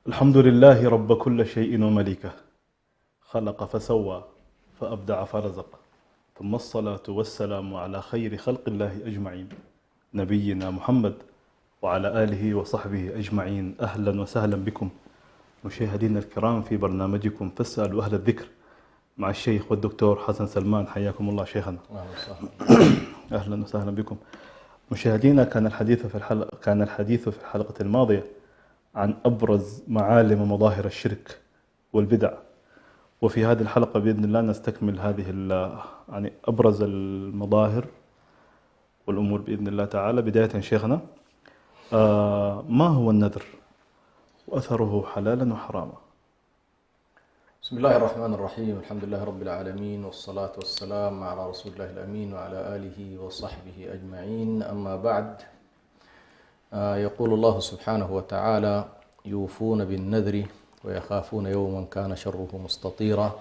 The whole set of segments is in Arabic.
الحمد لله رب كل شيء ومليكه، خلق فسوى فأبدع فرزق، ثم الصلاة والسلام على خير خلق الله أجمعين نبينا محمد وعلى آله وصحبه أجمعين. أهلا وسهلا بكم مشاهدينا الكرام في برنامجكم فاسألوا أهل الذكر مع الشيخ والدكتور حسن سلمان. حياكم الله شيخنا. أهلا وسهلا بكم مشاهدينا. كان الحديث في الحلقة الماضية عن أبرز معالم ومظاهر الشرك والبدع، وفي هذه الحلقة بإذن الله نستكمل هذه يعني أبرز المظاهر والأمور بإذن الله تعالى. بداية شيخنا، ما هو النذر وأثره حلالا وحراما؟ بسم الله الرحمن الرحيم، الحمد لله رب العالمين، والصلاة والسلام على رسول الله الأمين وعلى آله وصحبه أجمعين. أما بعد، يقول الله سبحانه وتعالى: يوفون بالنذر ويخافون يوما كان شره مستطيرا.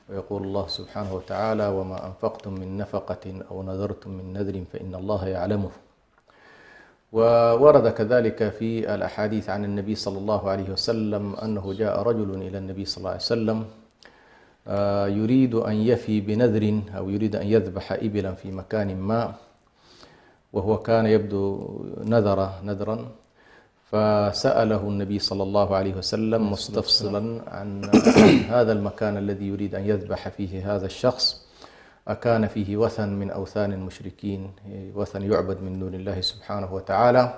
ويقول الله سبحانه وتعالى: وما أنفقتم من نفقة أو نذرتم من نذر فإن الله يعلمه. وورد كذلك في الأحاديث عن النبي صلى الله عليه وسلم أنه جاء رجل إلى النبي صلى الله عليه وسلم يريد أن يفي بنذر أو يريد أن يذبح إبلا في مكان ما، وهو كان يبدو نذرا، فسأله النبي صلى الله عليه وسلم مستفصلا عن هذا المكان الذي يريد أن يذبح فيه هذا الشخص، أكان فيه وثن من أوثان المشركين، وثن يعبد من دون الله سبحانه وتعالى؟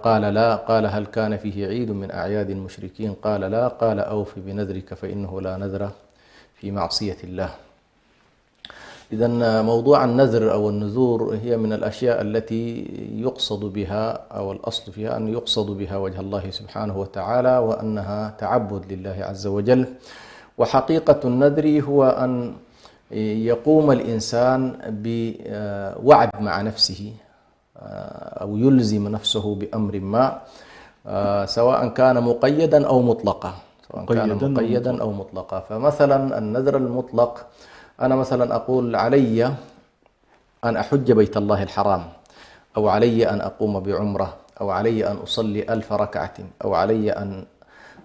قال لا. قال: هل كان فيه عيد من أعياد المشركين؟ قال لا. قال: أوف بنذرك فإنه لا نذر في معصية الله. إذن موضوع النذر أو النذور هي من الأشياء التي يقصد بها، أو الأصل فيها أن يقصد بها وجه الله سبحانه وتعالى، وأنها تعبد لله عز وجل. وحقيقة النذر هو أن يقوم الإنسان بوعد مع نفسه أو يلزم نفسه بأمر ما، سواء كان مقيدا أو مطلقا. فمثلا النذر المطلق، أنا مثلا أقول علي أن أحج بيت الله الحرام، أو علي أن أقوم بعمرة، أو علي أن أصلي 1000 ركعة، أو علي أن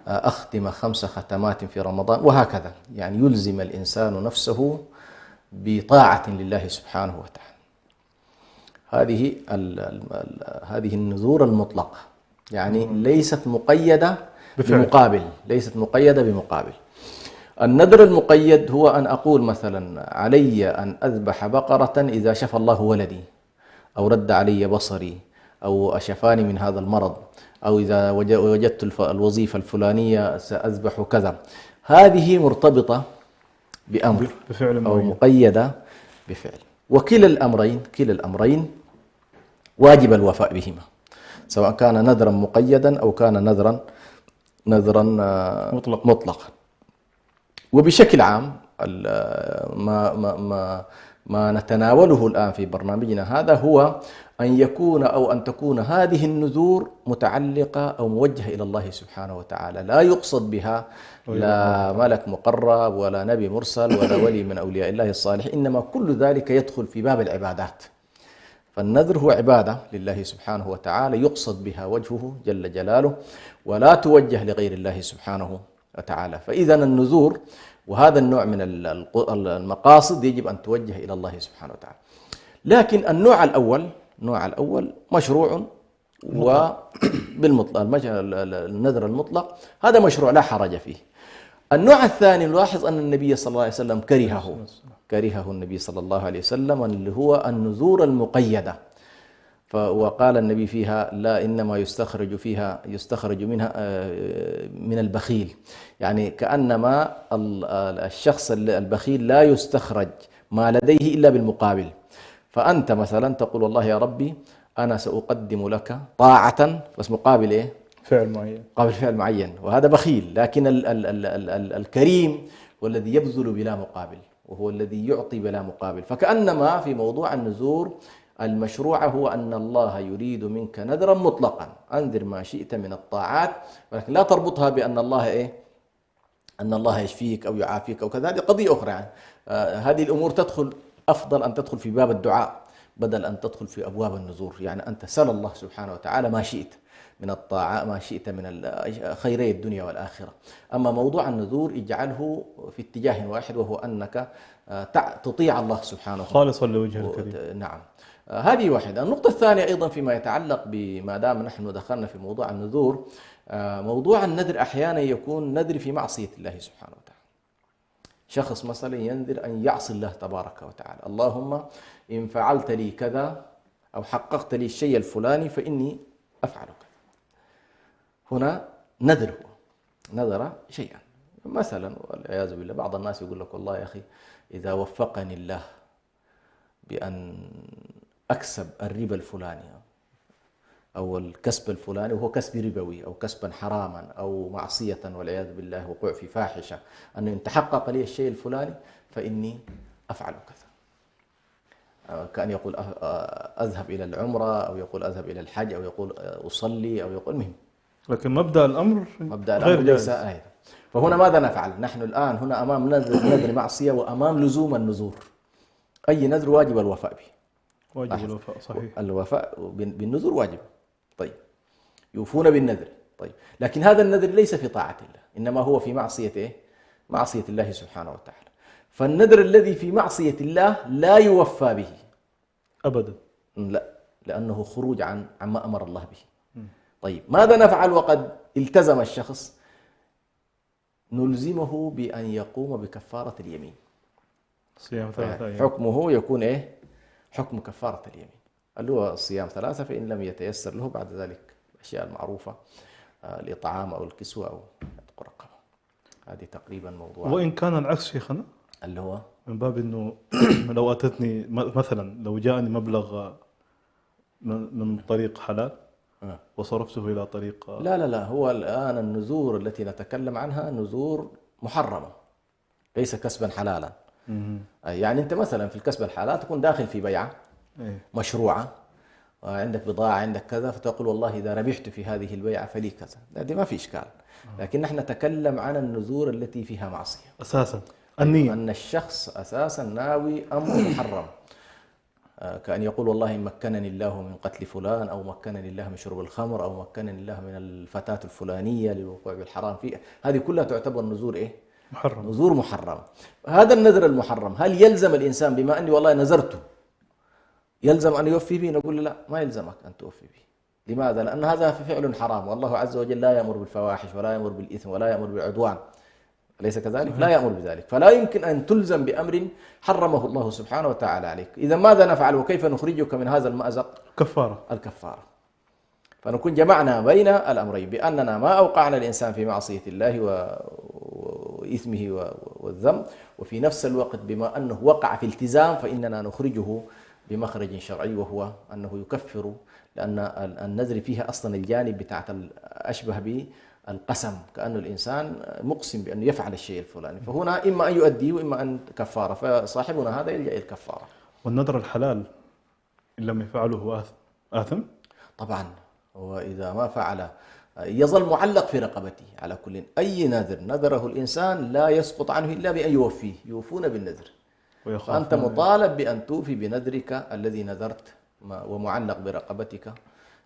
أختم 5 ختمات في رمضان، وهكذا. يعني يلزم الإنسان نفسه بطاعة لله سبحانه وتعالى. هذه النذور المطلقة، يعني ليست مقيدة بمقابل. النذر المقيد هو أن أقول مثلا علي أن أذبح بقرة إذا شفى الله ولدي، أو رد علي بصري، أو أشفاني من هذا المرض، أو إذا وجدت الوظيفة الفلانية سأذبح كذا. هذه مرتبطة بأمر بفعل أو مقيدة بفعل، وكلا الأمرين واجب الوفاء بهما، سواء كان نذرا مقيدا أو كان نذرا مطلقا. وبشكل عام ما نتناوله الآن في برنامجنا هذا هو أن تكون هذه النذور متعلقة أو موجهة إلى الله سبحانه وتعالى، لا يقصد بها لا ملك مقرب ولا نبي مرسل ولا ولي من أولياء الله الصالح، إنما كل ذلك يدخل في باب العبادات. فالنذر هو عبادة لله سبحانه وتعالى يقصد بها وجهه جل جلاله، ولا توجه لغير الله سبحانه وتعالى. فإذا النذور وهذا النوع من المقاصد يجب أن توجه إلى الله سبحانه وتعالى. لكن النوع الأول مشروع، وبالمطلق النذر المطلق هذا مشروع لا حرج فيه. النوع الثاني نلاحظ أن النبي صلى الله عليه وسلم كرهه النبي صلى الله عليه وسلم، اللي هو النذور المقيدة. وقال النبي فيها لا إنما يستخرج منها من البخيل، يعني كأنما الشخص البخيل لا يستخرج ما لديه إلا بالمقابل. فأنت مثلا تقول والله يا ربي أنا سأقدم لك طاعة، بس مقابل إيه؟ فعل معين. مقابل فعل معين، وهذا بخيل. لكن الكريم هو الذي يبذل بلا مقابل، وهو الذي يعطي بلا مقابل. فكأنما في موضوع النذور المشروع هو أن الله يريد منك نذرا مطلقا، أنذر ما شئت من الطاعات، ولكن لا تربطها بأن الله إيه؟ أن الله يشفيك أو يعافيك أو كذا، هذه قضية أخرى يعني. هذه الأمور تدخل، أفضل أن تدخل في باب الدعاء بدل أن تدخل في أبواب النذور. يعني أن تسأل الله سبحانه وتعالى ما شئت من الطاعة، ما شئت من خيري الدنيا والآخرة. أما موضوع النذور اجعله في اتجاه واحد، وهو أنك تطيع الله سبحانه خالصا لوجه الكريم. نعم. هذه واحدة. النقطة الثانية أيضا فيما يتعلق بما دام نحن دخلنا في موضوع النذور، موضوع النذر أحيانا يكون نذر في معصية الله سبحانه وتعالى. شخص مثلا ينذر أن يعصي الله تبارك وتعالى، اللهم إن فعلت لي كذا أو حققت لي الشيء الفلاني فإني أفعل كذا. هنا نذر، نذر شيئا مثلا، والعياذ بالله بعض الناس يقول لك والله يا أخي إذا وفقني الله بأن أكسب الربا الفلاني أو الكسب الفلاني، وهو كسب ربوي أو كسبا حراما أو معصية والعياذ بالله، وقوع في فاحشة، أنه إن تحقق لي الشيء الفلاني فإني أفعل كذا. كأن يقول أذهب إلى العمرة، أو يقول أذهب إلى الحج، أو يقول أصلي، أو يقول مهم. لكن مبدأ الأمر غير ليس جائز. آية. فهنا ماذا نفعل؟ نحن الآن هنا أمام نذر معصية وأمام لزوم النذور. أي نذر واجب الوفاء به. واجب الوفاء، صحيح. الوفاء بالنذور واجب. طيب، يوفون بالنذر. طيب، لكن هذا النذر ليس في طاعة الله، إنما هو في معصية إيه؟ معصية الله سبحانه وتعالى. فالنذر الذي في معصية الله لا يوفى به أبدا. لا، لأنه خروج عما أمر الله به. طيب، ماذا نفعل وقد التزم الشخص؟ نلزمه بأن يقوم بكفارة اليمين. صيام 3 أيام. حكمه يكون إيه؟ حكم كفارة اليمين، اللي هو الصيام 3، فإن لم يتيسر له بعد ذلك الأشياء المعروفة، الإطعام أو الكسوة أو عتق رقبة. هذه تقريبا موضوع. وإن كان العكس شيخنا، اللي هو من باب أنه لو أتتني مثلا، لو جاءني مبلغ من طريق حلال وصرفته إلى طريق لا، هو الآن النذور التي نتكلم عنها نذور محرمة، ليس كسبا حلالا. يعني أنت مثلا في الكسب الحلال تكون داخل في بيعة مشروعة، عندك بضاعة، عندك كذا، فتقول والله إذا ربحت في هذه البيعة فلي كذا، هذه ما في إشكال. لكن نحن نتكلم عن النذور التي فيها معصية أساسا، النية، أن الشخص أساسا ناوي أمر محرم، كأن يقول والله إن مكنني الله من قتل فلان، أو مكنني الله من شرب الخمر، أو مكنني الله من الفتاة الفلانية للوقوع بالحرام فيه. هذه كلها تعتبر نذور إيه؟ محرم. نذور محرمة. هذا النذر المحرم هل يلزم الإنسان بما أني والله نذرته يلزم أن يوفي به؟ نقول له لا، ما يلزمك أن توفي به. لماذا؟ لأن هذا فعل حرام، والله عز وجل لا يأمر بالفواحش ولا يأمر بالإثم ولا يأمر بالعدوان، أليس كذلك؟ لا يأمر بذلك، فلا يمكن أن تلزم بأمر حرمه الله سبحانه وتعالى عليك. إذا ماذا نفعل وكيف نخرجك من هذا المأزق؟ كفارة. الكفارة. فنكون جمعنا بين الأمرين، بأننا ما أوقعنا الإنسان في معصية الله وإثمه والذنب، وفي نفس الوقت بما أنه وقع في التزام فإننا نخرجه بمخرج شرعي، وهو أنه يكفر، لأن النذر فيها أصلا الجانب بتاعت أشبه بالقسم، كأن الإنسان مقسم بأنه يفعل الشيء الفلاني، فهنا إما أن يؤديه وإما أن كفارة، فصاحبنا هذا يلجأ إلى الكفارة. والنذر الحلال إن لم يفعله آثم؟ طبعا، وإذا ما فعل يظل معلق في رقبته. على كل، أي نذر نذره الإنسان لا يسقط عنه إلا بأن يوفيه، يوفون بالنذر. فأنت مطالب بأن توفي بنذرك الذي نذرت ومعلق برقبتك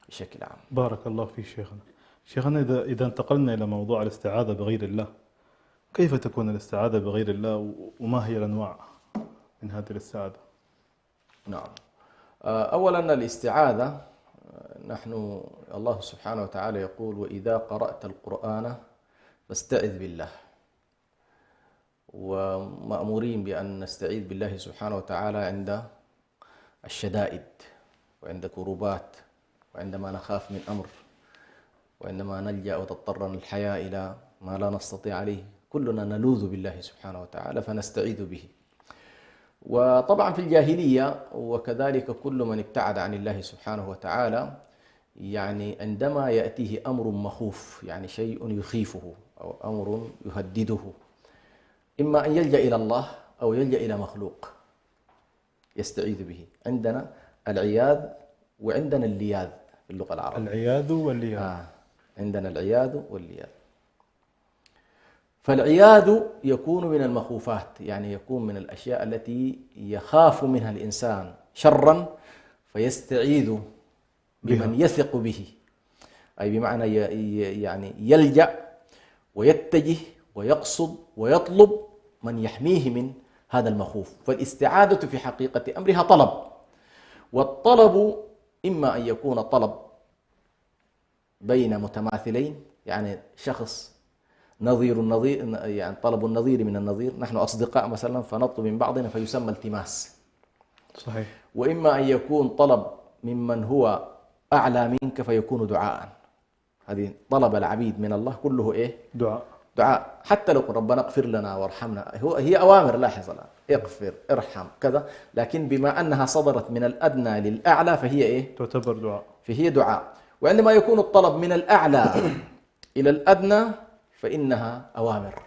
بشكل عام. بارك الله فيك شيخنا. شيخنا، إذا انتقلنا إلى موضوع الاستعاذة بغير الله، كيف تكون الاستعاذة بغير الله، وما هي الأنواع من هذه الاستعاذة؟ نعم. أولا الاستعاذة، نحن الله سبحانه وتعالى يقول وإذا قرأت القرآن فاستعذ بالله، ومأمورين بأن نستعيذ بالله سبحانه وتعالى عند الشدائد وعند كروبات، وعندما نخاف من أمر، وعندما نلجأ وتضطرنا الحياة إلى ما لا نستطيع عليه، كلنا نلوذ بالله سبحانه وتعالى فنستعيذ به. وطبعا في الجاهلية وكذلك كل من ابتعد عن الله سبحانه وتعالى، يعني عندما يأتيه أمر مخوف، يعني شيء يخيفه أو أمر يهدده، إما أن يلجأ إلى الله أو يلجأ إلى مخلوق يستعيذ به. عندنا العياذ وعندنا اللياذ في اللغة العربية. العياذ واللياذ. عندنا العياذ واللياذ. فالعياذ يكون من المخوفات، يعني يكون من الأشياء التي يخاف منها الإنسان شرا فيستعيذ بمن يثق به، أي بمعنى يعني يلجأ ويتجه ويقصد ويطلب من يحميه من هذا المخوف. فالاستعاذة في حقيقة أمرها طلب، والطلب إما أن يكون طلب بين متماثلين، يعني شخص نظير النظير، يعني طلب النظير من النظير، نحن أصدقاء مثلا فنطلب من بعضنا فيسمى التماس. صحيح. وإما أن يكون طلب ممن هو أعلى منك فيكون دعاء. هذه طلب العبيد من الله كله إيه؟ دعاء. حتى لو ربنا اغفر لنا وارحمنا، هي أوامر، لاحظ الآن، اغفر ارحم كذا، لكن بما أنها صدرت من الأدنى للأعلى فهي إيه؟ تعتبر دعاء. فهي دعاء. وعندما يكون الطلب من الأعلى إلى الأدنى فإنها أوامر،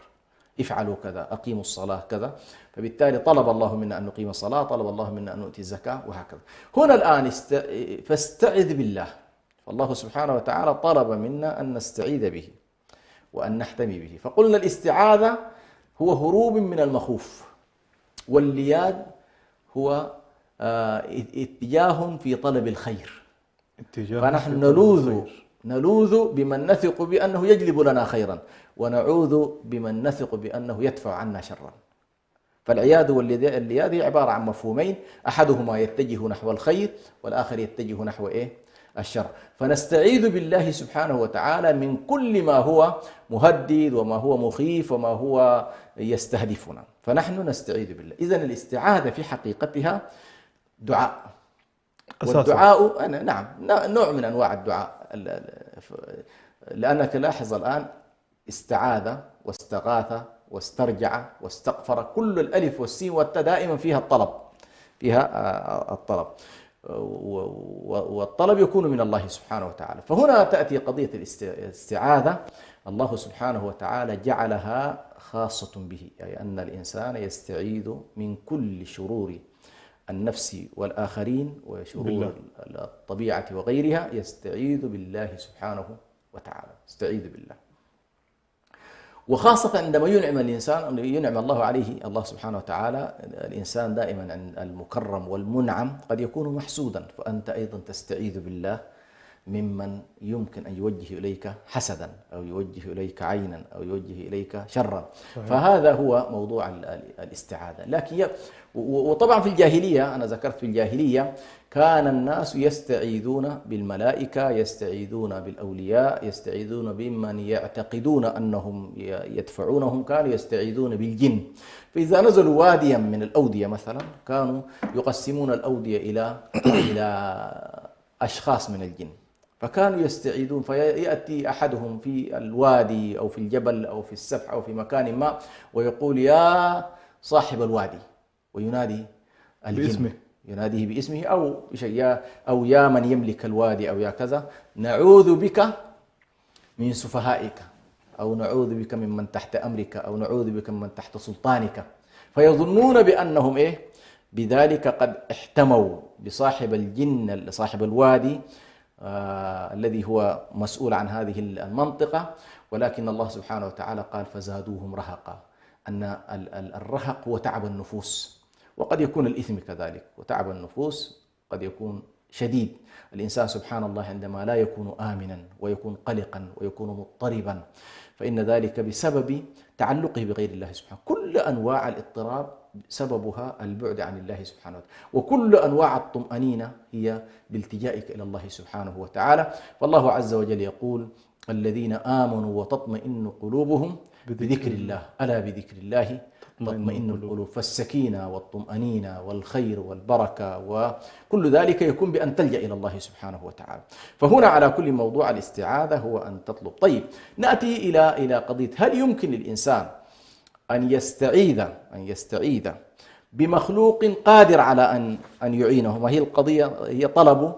افعلوا كذا، أقيموا الصلاة كذا. فبالتالي طلب الله منا أن نقيم الصلاة، طلب الله منا أن نؤتي الزكاة، وهكذا. هنا الآن فاستعذ بالله. فالله سبحانه وتعالى طلب منا أن نستعيذ به وأن نحتمي به. فقلنا الاستعاذة هو هروب من المخوف، واللياذ هو اتجاه في طلب الخير. فنحن نلوذ بمن نثق بأنه يجلب لنا خيرا، ونعوذ بمن نثق بأنه يدفع عنا شرا. فالعياذ واللياذ هي عبارة عن مفهومين، أحدهما يتجه نحو الخير والآخر يتجه نحو الشر. فنستعيذ بالله سبحانه وتعالى من كل ما هو مهدد وما هو مخيف وما هو يستهدفنا، فنحن نستعيذ بالله. إذن الاستعاذة في حقيقتها دعاء، والدعاء نعم نوع من أنواع الدعاء، لأنك لاحظ الآن استعاذ واستغاث واسترجع واستغفر، كل الألف والسين والتاء دائما فيها الطلب، والطلب يكون من الله سبحانه وتعالى. فهنا تأتي قضية الاستعاذة، الله سبحانه وتعالى جعلها خاصة به، أي أن الإنسان يستعيذ من كل شرور النفس والآخرين وشرور الطبيعة وغيرها، يستعيذ بالله سبحانه وتعالى، يستعيذ بالله. وخاصة عندما ينعم الإنسان، ينعم الله عليه الله سبحانه وتعالى، الإنسان دائما المكرم والمنعم قد يكون محسودا، فأنت أيضا تستعيذ بالله ممن يمكن أن يوجه إليك حسدا أو يوجه إليك عينا أو يوجه إليك شرا. فهذا هو موضوع الاستعاذة. لكن وطبعا في الجاهلية، أنا ذكرت في الجاهلية كان الناس يستعيذون بالملائكة، يستعيذون بالأولياء، يستعيذون بمن يعتقدون أنهم يدفعونهم، كانوا يستعيذون بالجن. فإذا نزلوا واديا من الأودية مثلا كانوا يقسمون الأودية إلى أشخاص من الجن، فكانوا يستعيذون، فيأتي أحدهم في الوادي أو في الجبل أو في السفح أو في مكان ما ويقول يا صاحب الوادي، وينادي الجن باسمه، يناديه باسمه أو يا من يملك الوادي أو يا كذا، نعوذ بك من سفهائك، أو نعوذ بك ممن تحت أمرك، أو نعوذ بك ممن تحت سلطانك. فيظنون بأنهم بذلك قد احتموا بصاحب الجن، صاحب الوادي الذي هو مسؤول عن هذه المنطقة. ولكن الله سبحانه وتعالى قال فزادوهم رهقا، أن الرهق هو تعب النفوس، وقد يكون الإثم كذلك، وتعب النفوس قد يكون شديد. الإنسان سبحان الله عندما لا يكون آمنا ويكون قلقا ويكون مضطربا، فإن ذلك بسبب تعلقه بغير الله سبحانه. كل أنواع الاضطراب سببها البعد عن الله سبحانه وتعالى، وكل أنواع الطمأنينة هي بالتجائك إلى الله سبحانه وتعالى. فالله عز وجل يقول الذين آمنوا وتطمئن قلوبهم بذكر الله، ألا بذكر الله تطمئن القلوب. فالسكينة والطمأنينة والخير والبركة وكل ذلك يكون بأن تلجأ إلى الله سبحانه وتعالى. فهنا على كل موضوع الاستعاذة هو أن تطلب. طيب نأتي إلى قضية هل يمكن للإنسان أن يستعيذ بمخلوق قادر على أن يعينه؟ وهي القضية هي طلب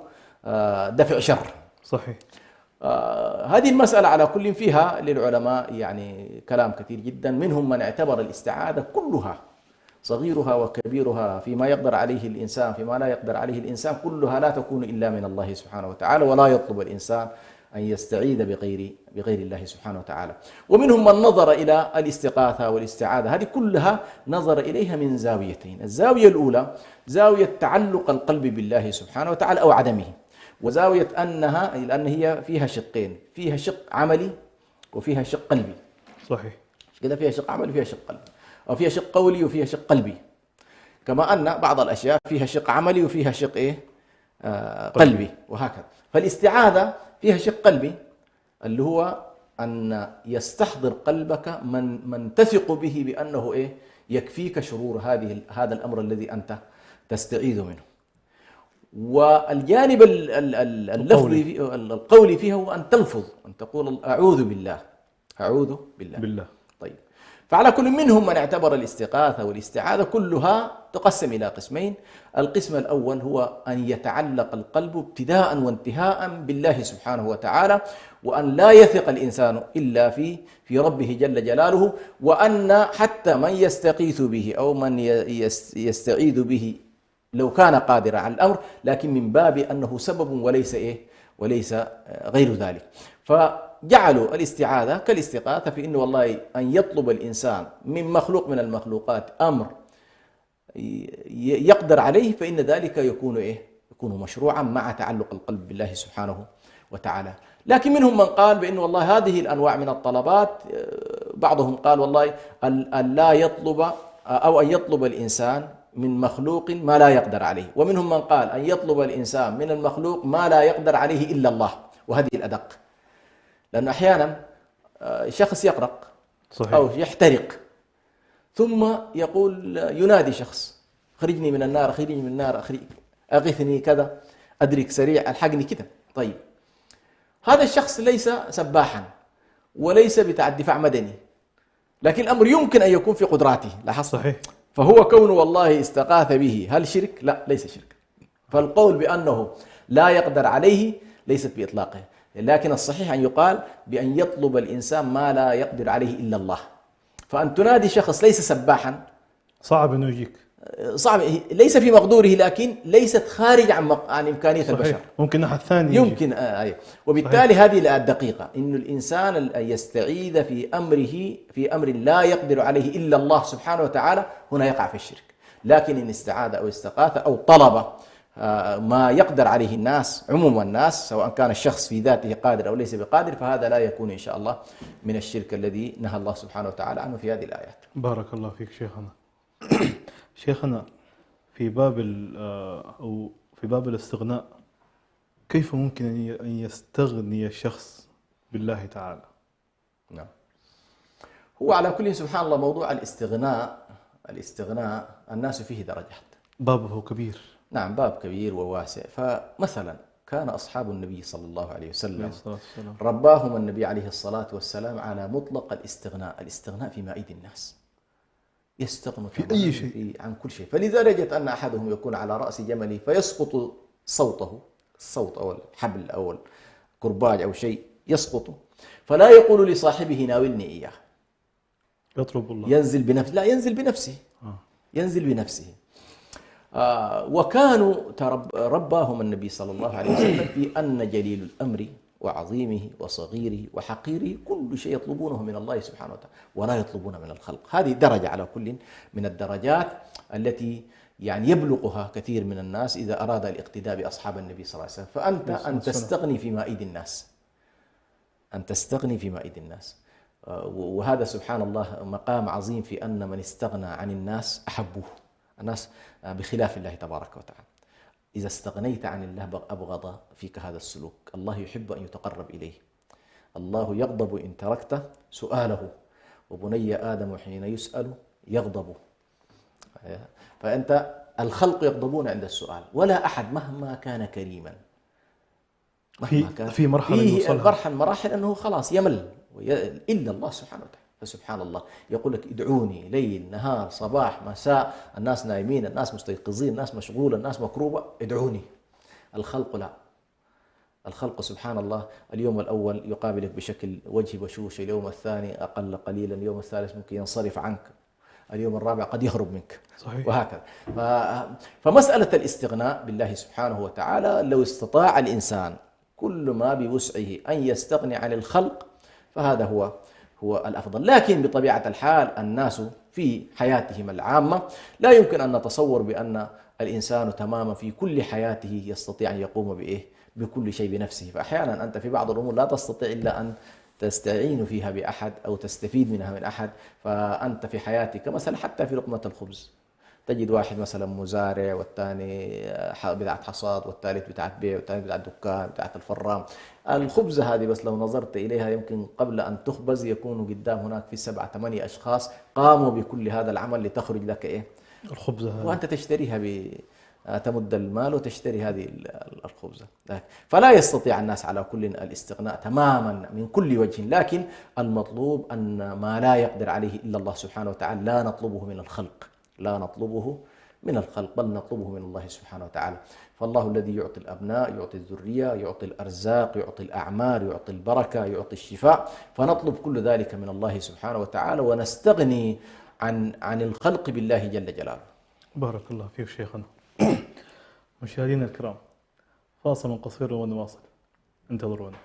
دفع شر. صحيح. هذه المسألة على كل فيها للعلماء يعني كلام كثير جدا، منهم من اعتبر الاستعاذة كلها صغيرها وكبيرها فيما يقدر عليه الإنسان فيما لا يقدر عليه الإنسان كلها لا تكون إلا من الله سبحانه وتعالى، ولا يطلب الإنسان أن يستعيذ بغير الله سبحانه وتعالى. ومنهم من نظر إلى الاستغاثة والاستعاذة، هذه كلها نظر إليها من زاويتين. الزاوية الأولى زاوية تعلق القلب بالله سبحانه وتعالى أو عدمه، وزاوية لأن هي فيها شقين، فيها شق عملي وفيها شق قلبي. صحيح كده فيها شق عملي وفيها شق قلبي، أو فيها شق قولي وفيها شق قلبي، كما أن بعض الأشياء فيها شق عملي وفيها شق قلبي وهكذا. فالاستعاذة فيها شق قلبي اللي هو أن يستحضر قلبك من تثق به بأنه يكفيك شرور هذا الأمر الذي أنت تستعيذ منه. والجانب اللفظي القولي فيها هو أن تلفظ، أن تقول أعوذ بالله. طيب، فعلى كل منهم من اعتبر الاستغاثة والاستعاذة كلها تقسم إلى قسمين. القسم الأول هو أن يتعلق القلب ابتداء وانتهاء بالله سبحانه وتعالى، وأن لا يثق الإنسان إلا في ربه جل جلاله، وأن حتى من يستغيث به أو من يستعيذ به لو كان قادرا على الأمر، لكن من باب أنه سبب وليس غير ذلك. فجعلوا الاستعاذة كالاستغاثة في أنه والله أن يطلب الإنسان من مخلوق من المخلوقات أمر يقدر عليه، فإن ذلك يكون مشروعا مع تعلق القلب بالله سبحانه وتعالى. لكن منهم من قال بأن والله هذه الأنواع من الطلبات، بعضهم قال والله أن لا يطلب أو أن يطلب الإنسان من مخلوق ما لا يقدر عليه، ومنهم من قال أن يطلب الإنسان من المخلوق ما لا يقدر عليه إلا الله، وهذه الأدق. لأن أحيانا شخص يقرق صحيح. أو يحترق ثم يقول ينادي شخص خرجني من النار، أخرجني من النار، أغثني كذا، أدرك سريع، ألحقني كذا. طيب، هذا الشخص ليس سباحا وليس بتاع دفاع مدني، لكن الأمر يمكن أن يكون في قدراته. لاحظت؟ صحيح. فهو كونه والله استغاث به هل شرك؟ لا، ليس شرك. فالقول بأنه لا يقدر عليه ليست بإطلاقه، لكن الصحيح أن يقال بأن يطلب الإنسان ما لا يقدر عليه إلا الله. فأن تنادي شخص ليس سباحا صعب أنه يجيك، صعب، ليس في مقدوره، لكن ليست خارج عن إمكانية صحيح. البشر. ممكن أحد ثاني يمكن وبالتالي صحيح. هذه الدقيقة إنه الإنسان يستعيذ في أمر لا يقدر عليه إلا الله سبحانه وتعالى، هنا يقع في الشرك. لكن إن استعاذ أو استغاث أو طلب ما يقدر عليه الناس، عموم الناس، سواء كان الشخص في ذاته قادر أو ليس بقادر، فهذا لا يكون إن شاء الله من الشرك الذي نهى الله سبحانه وتعالى عنه في هذه الآيات. بارك الله فيك شيخنا. شيخنا، في باب الاستغناء، كيف ممكن أن يستغني الشخص بالله تعالى؟ نعم، هو على كل سبحان الله موضوع الاستغناء الناس فيه درجات، بابه كبير. نعم، باب كبير وواسع. فمثلا كان أصحاب النبي صلى الله عليه وسلم رباهم النبي عليه الصلاة والسلام على مطلق الاستغناء في أيدي الناس، يستغنوا في أي شيء عن كل شيء. فلدرجة أن أحدهم يكون على رأس جمله فيسقط الصوت أو الحبل أو الكرباج أو شيء يسقط، فلا يقول لصاحبه ناولني إياه، يطلب الله، ينزل بنفسه، لا ينزل بنفسه، ينزل بنفسه. وكانوا رباهم النبي صلى الله عليه وسلم في أن جليل الأمر وعظيمه وصغيره وحقيره كل شيء يطلبونه من الله سبحانه وتعالى ولا يطلبون من الخلق. هذه درجة على كل من الدرجات التي يعني يبلغها كثير من الناس إذا أراد الاقتداء بأصحاب النبي صلى الله عليه وسلم. فأنت أن تستغني فيما أيدي الناس، أن تستغني فيما أيدي الناس. وهذا سبحان الله مقام عظيم في أن من استغنى عن الناس أحبوه الناس، بخلاف الله تبارك وتعالى. إذا استغنيت عن الله أبغض فيك هذا السلوك. الله يحب أن يتقرب إليه، الله يغضب إن تركت سؤاله، وبني آدم حين يسأل يغضبوا. فأنت الخلق يغضبون عند السؤال، ولا أحد مهما كان كريما مهما كان في مرحلة فيه مراحل أنه خلاص يمل إلا الله سبحانه وتعالى. فسبحان الله يقول لك ادعوني ليل نهار صباح مساء، الناس نايمين الناس مستيقظين الناس مشغولة الناس مكروبة، ادعوني. الخلق لا، الخلق سبحان الله اليوم الأول يقابلك بشكل وجه بشوش، اليوم الثاني أقل قليلا، اليوم الثالث ممكن ينصرف عنك، اليوم الرابع قد يهرب منك. صحيح. وهكذا. فمسألة الاستغناء بالله سبحانه وتعالى، لو استطاع الإنسان كل ما بوسعه أن يستغني عن الخلق فهذا هو الأفضل. لكن بطبيعة الحال الناس في حياتهم العامة لا يمكن أن نتصور بأن الإنسان تماما في كل حياته يستطيع أن يقوم بكل شيء بنفسه. فأحيانا أنت في بعض الأمور لا تستطيع إلا أن تستعين فيها بأحد أو تستفيد منها من أحد. فأنت في حياتك مثلا حتى في لقمة الخبز تجد واحد مثلا مزارع، والثاني بتاعة حصاد، والثالث بتاعة بيع، والثالث بتاعة دكان، بتاعة الفرام. الخبزة هذه بس لو نظرت إليها يمكن قبل أن تخبز يكون قدام هناك في 7-8 أشخاص قاموا بكل هذا العمل لتخرج لك الخبزة هذه، وأنت تشتريها تمد المال وتشتري هذه الخبزة. فلا يستطيع الناس على كل الاستغناء تماما من كل وجه، لكن المطلوب أن ما لا يقدر عليه إلا الله سبحانه وتعالى لا نطلبه من الخلق، لا نطلبه من الخلق بل نطلبه من الله سبحانه وتعالى. فالله الذي يعطي الأبناء، يعطي الذرية، يعطي الأرزاق، يعطي الأعمار، يعطي البركة، يعطي الشفاء. فنطلب كل ذلك من الله سبحانه وتعالى ونستغني عن الخلق بالله جل جلاله. بارك الله فيك شيخنا. مشاهدينا الكرام، فاصل قصير ونواصل، انتظرونا.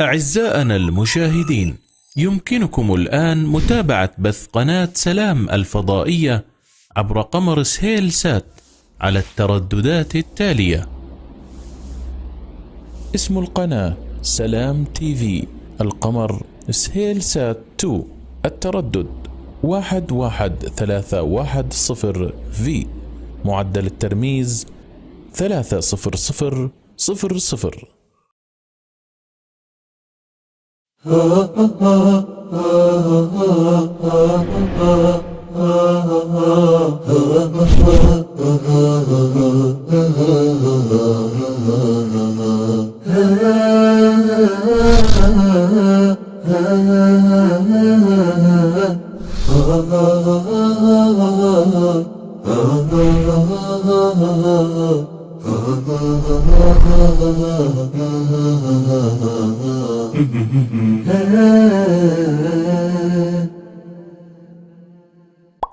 أعزائنا المشاهدين، يمكنكم الآن متابعة بث قناة سلام الفضائية عبر قمر سهيل سات على الترددات التالية: اسم القناة سلام تي في، القمر سهيل سات 2، التردد 11310 في، معدل الترميز 30000.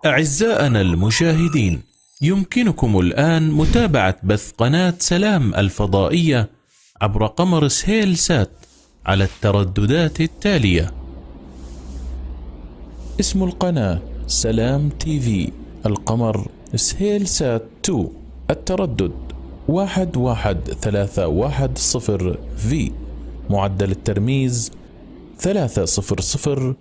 أعزائنا المشاهدين، يمكنكم الآن متابعة بث قناة سلام الفضائية عبر قمر سهيل سات على الترددات التالية: اسم القناة سلام تي في، القمر سهيل سات 2، التردد 11310 في، معدل الترميز 30000.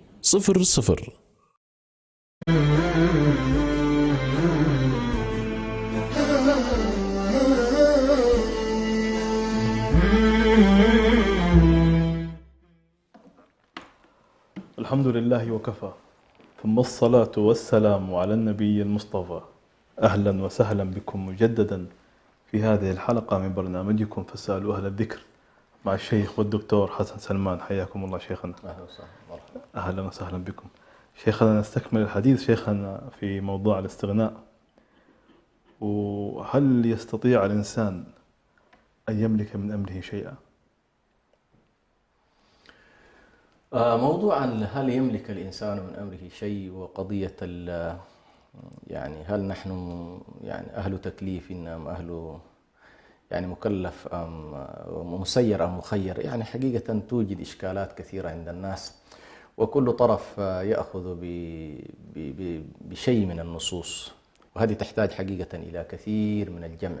الحمد لله وكفى، ثم الصلاة والسلام على النبي المصطفى. أهلا وسهلا بكم مجددا في هذه الحلقة من برنامجكم فاسألوا أهل الذكر مع الشيخ والدكتور حسن سلمان. حياكم الله شيخنا. أهلا وسهلا بكم شيخنا. نستكمل الحديث شيخنا في موضوع الاستغناء. وهل يستطيع الإنسان أن يملك من أمره شيئا؟ موضوع هل يملك الإنسان من أمره شيء، وقضية يعني هل نحن يعني أهل تكليف أم أهل يعني مكلف أم مسير أم مخير، يعني حقيقة توجد إشكالات كثيرة عند الناس، وكل طرف يأخذ بشيء من النصوص، وهذه تحتاج حقيقة إلى كثير من الجمع.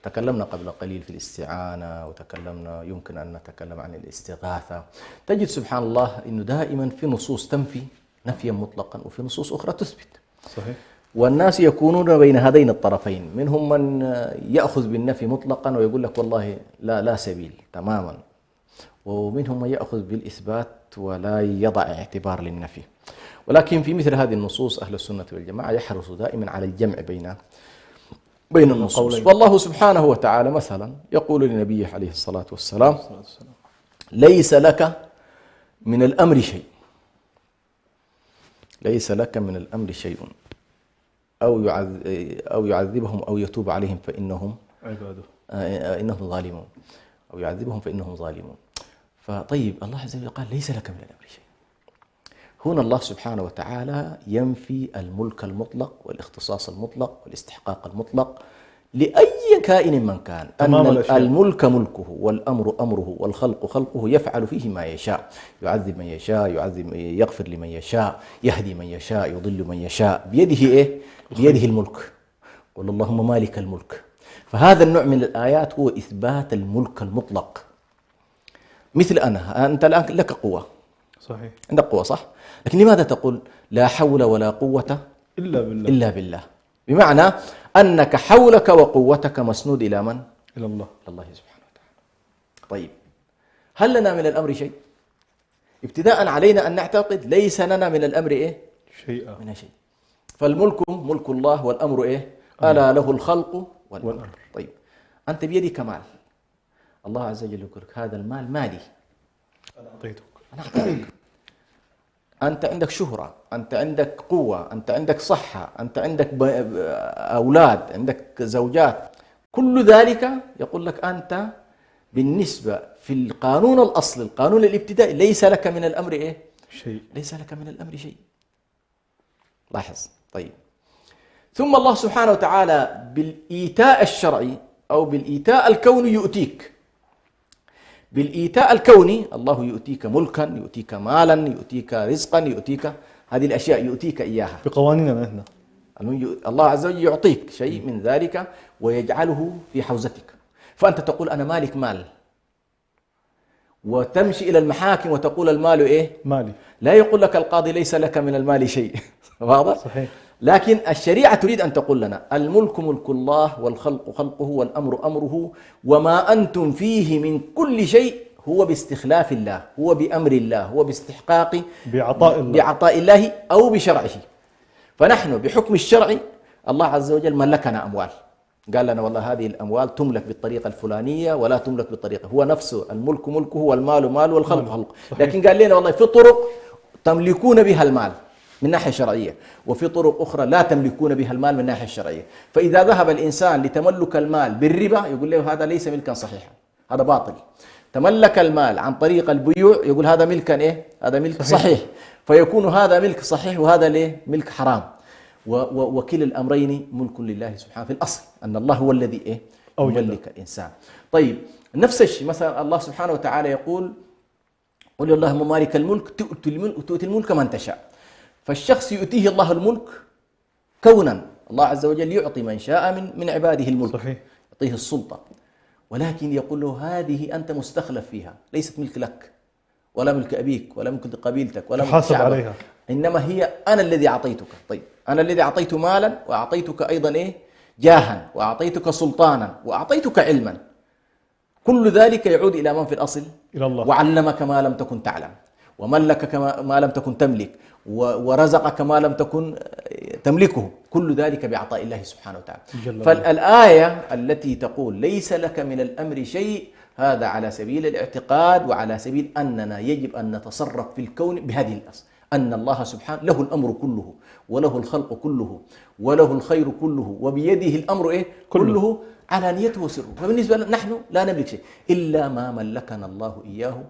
تكلمنا قبل قليل في الاستعانة، وتكلمنا يمكن أن نتكلم عن الاستغاثة. تجد سبحان الله أنه دائما في نصوص تنفي نفيا مطلقا، وفي نصوص أخرى تثبت. صحيح. والناس يكونون بين هذين الطرفين، منهم من يأخذ بالنفي مطلقا ويقول لك والله لا سبيل تماما، ومنهم من يأخذ بالإثبات ولا يضع اعتبار للنفي. ولكن في مثل هذه النصوص أهل السنة والجماعة يحرصوا دائما على الجمع بين النصوص. والله سبحانه وتعالى مثلا يقول لنبيه عليه الصلاة والسلام: ليس لك من الأمر شيء، ليس لك من الأمر شيء، أو يعذبهم أو يتوب عليهم فإنهم عباده إنهم ظالمون، أو يعذبهم فإنهم ظالمون. فطيب الله عز وجل قال ليس لك من الأمر شيء. هنا الله سبحانه وتعالى ينفي الملك المطلق والاختصاص المطلق والاستحقاق المطلق لأي كائن من كان، أن الملك ملكه والأمر أمره والخلق خلقه، يفعل فيه ما يشاء، يعذب من يشاء، يغفر لمن يشاء، يهدي من يشاء، يضل من يشاء، بيده إيه؟ بيده الملك. قل اللهم مالك الملك. فهذا النوع من الآيات هو إثبات الملك المطلق. مثل أنت الآن لك قوة، صحيح، عندك قوة صح؟ لكن لماذا تقول لا حول ولا قوة إلا بالله؟ بمعنى أنك حولك وقوتك مسنود إلى من؟ إلى الله، الله سبحانه وتعالى. طيب هل لنا من الأمر شيء؟ ابتداء علينا أن نعتقد ليس لنا من الأمر إيه؟ شيئا، من شيء. فالملك ملك الله، والأمر إيه؟ ألا له الخلق والأمر. طيب أنت بيدك مال، الله عز وجل يقول لك هذا المال مالي، أنا أعطيتك، أنا أعطيتك. أنت عندك شهرة، أنت عندك قوة، أنت عندك صحة، أنت عندك أولاد، عندك زوجات، كل ذلك يقول لك أنت بالنسبة في القانون الأصلي، القانون الابتدائي، ليس لك من الأمر إيه؟ شيء، ليس لك من الأمر شيء. لاحظ. طيب ثم الله سبحانه وتعالى بالإيتاء الشرعي أو بالإيتاء الكوني يؤتيك. بالإيتاء الكوني الله يؤتيك ملكا، يؤتيك مالا، يؤتيك رزقا، يؤتيك هذه الأشياء، يؤتيك إياها بقوانيننا نحن. الله عز وجل يعطيك شيء من ذلك ويجعله في حوزتك. فأنت تقول أنا مالك مال، وتمشي إلى المحاكم وتقول المال إيه؟ مالي. لا يقول لك القاضي ليس لك من المال شيء. واضح؟ صحيح. لكن الشريعة تريد أن تقول لنا الملك ملك الله، والخلق خلقه، والأمر أمره، وما أنتم فيه من كل شيء هو باستخلاف الله، هو بأمر الله، هو باستحقاق بعطاء الله أو بشرعه. فنحن بحكم الشرع الله عز وجل ملكنا أموال، قال لنا والله هذه الأموال تملك بالطريقة الفلانية ولا تملك بالطريقة، هو نفسه الملك ملكه والمال مال والخلق خلق. لكن قال لنا والله في طرق تملكون بها المال من ناحية شرعية، وفي طرق أخرى لا تملكون بها المال من ناحية شرعية. فإذا ذهب الإنسان لتملك المال بالربا يقول له هذا ليس ملكا صحيحا، هذا باطل. تملك المال عن طريق البيوع يقول هذا ملكا إيه؟ هذا ملك صحيح. فيكون هذا ملك صحيح وهذا ليه؟ ملك حرام. وكلا الأمرين ملك لله سبحانه في الأصل، أن الله هو الذي إيه؟ يملك الإنسان. طيب نفس الشيء مثلا الله سبحانه وتعالى يقول قل اللهم مالك الملك تؤتي الملك من تشاء. فالشخص يؤتيه الله الملك كونا، الله عز وجل يعطي من شاء من عباده الملك، صحيح. يعطيه السلطة، ولكن يقول له هذه أنت مستخلف فيها، ليست ملك لك ولا ملك أبيك ولا ملك قبيلتك ولا ملك شعبك عليها، إنما هي أنا الذي أعطيتك. طيب أنا الذي أعطيت مالا، وأعطيتك أيضا إيه؟ جاها، وأعطيتك سلطانا، وأعطيتك علما. كل ذلك يعود إلى من في الأصل؟ إلى الله. وعلمك ما لم تكن تعلم، وملكك ما لم تكن تملك، ورزقك ما لم تكن تملكه، كل ذلك بعطاء الله سبحانه وتعالى. فالآية التي تقول ليس لك من الأمر شيء، هذا على سبيل الاعتقاد وعلى سبيل أننا يجب أن نتصرف في الكون بهذه الأصل، أن الله سبحانه له الأمر كله، وله الخلق كله، وله الخير كله، وبيده الأمر إيه؟ كله علانيته وسره. فبالنسبة لنا نحن لا نملك شيء إلا ما ملكنا الله إياه